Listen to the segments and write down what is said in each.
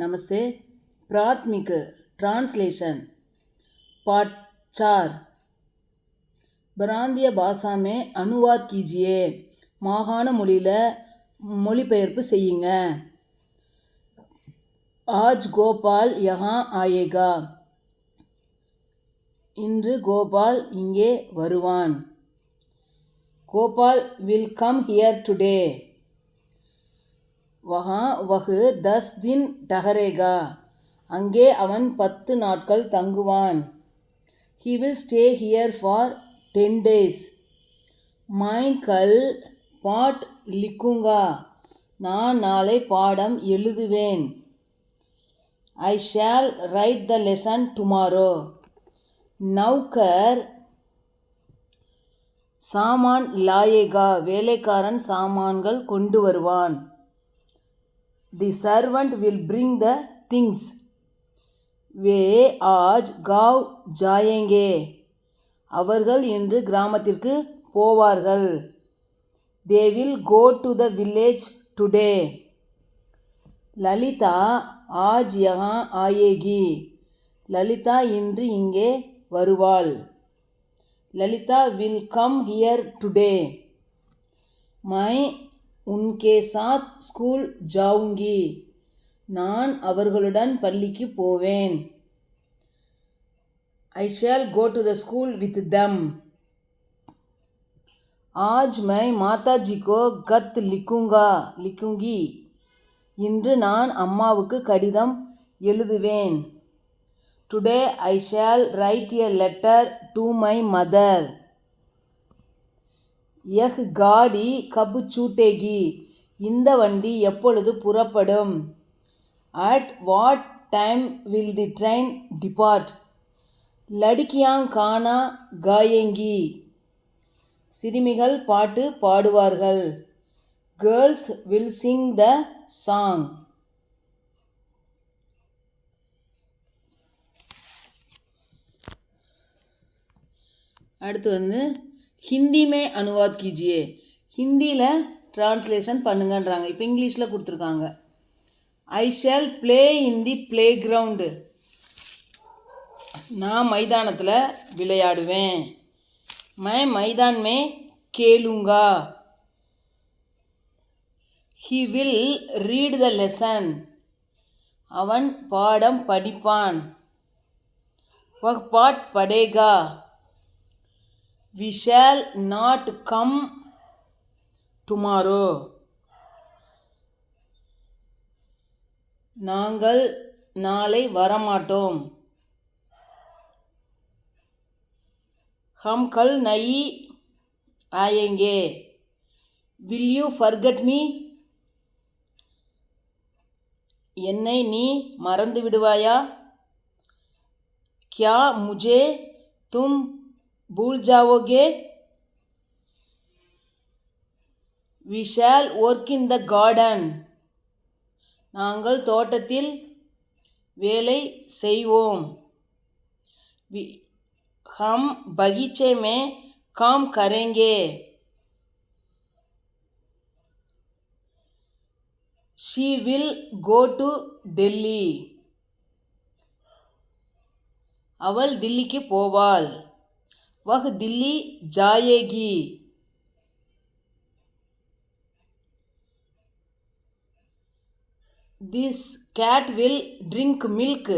नमस्ते। प्राथमिक translation part 4। प्रांतीय भाषा में अनुवाद कीजिए। மாகாண மொழியில் மொழிபெயர்ப்பு செய்யுங்க. आज கோபால் यहाँ आएगा. இன்று கோபால் இங்கே வருவான். Gopal will come here today. वहाँ वह 10 दिन ठहरेगा. அங்கே அவன் 10 நாட்கள் தங்குவான். He will stay here for 10 days. मैं कल पाठ लिखूंगा. நான் நாளை பாடம் எழுதுவேன். I shall write the lesson tomorrow. நௌகர் சாமான் லாயேகா. வேலைக்காரன் சாமான்கள் கொண்டு வருவான். The servant will bring the things. वे आज गाँव जाएंगे. அவர்கள் இன்று கிராமத்திற்கு போவார்கள். They will go to the village today. Lalitha आज यहाँ आएगी. லலிதா இன்று இங்கே வருவாள். Lalitha will come here today. मैं उनके साथ स्कूल जाऊंगी. நான் அவர்களுடன் பள்ளிக்கு போவேன். I shall go to the school with them. आज मैं माताजी को खत लिखूंगी. இன்று நான் அம்மாவுக்கு கடிதம் எழுதுவேன். Today I shall write a letter to my mother. यह गाड़ी कब छूटेगी. இந்த வண்டி எப்பொழுது புறப்படும். At what time will the train depart. लड़कियां गाना गाएंगी. சிறுமிகள் பாட்டு பாடுவார்கள். Girls will sing the song. அடுத்து ஹிந்தி மே அனுவாத் கீஜியே. ஹிந்தியில் ட்ரான்ஸ்லேஷன் பண்ணுங்கன்றாங்க. இப்போ இங்கிலீஷில் கொடுத்துருக்காங்க. I shall play in the playground. நான் மைதானத்தில் விளையாடுவேன். மை மைதான் மே கேளுங்கா. He will read the lesson. அவன் பாடம் படிப்பான். வஹ் பாட் படேகா. We shall not come tomorrow. நாங்கள் நாளை வரமாட்டோம். हम कल नहीं आएंगे. Will you forget me? என்னை நீ மறந்து விடுவாயா? क्या मुझे तुम भूल जाओगे? We shall work in the garden. நாங்கள் தோட்டத்தில் வேலை செய்வோம். हम बगीचे में काम करेंगे. She will go to Delhi. அவள் தில்லிக்கு போவாள். वह दिल्ली जाएगी. This cat will drink milk.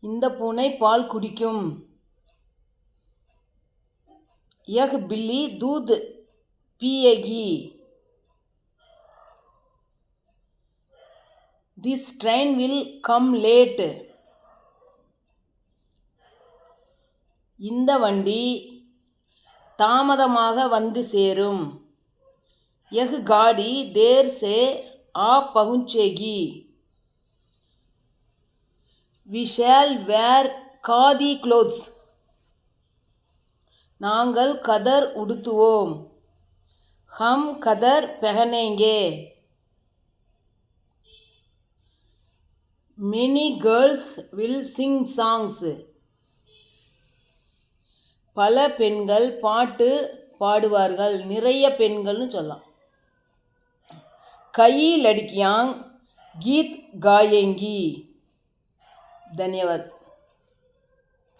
இந்த பூனை பால் குடிக்கும். यह बिल्ली दूध पिएगी. This train will come late. இந்த வண்டி தாமதமாக வந்து சேரும். यह गाड़ी देर से आ पहुंचेगी. We shall wear khadi clothes. நாங்கள் கதர் உடுத்துவோம். हम कदर पहनेंगे. Many girls will sing songs. பல பெண்கள் பாட்டு பாடுவார்கள். நிறைய பெண்கள்னு சொல்லலாம். कई लड़कियां गीत गाएंगी. धन्यवाद.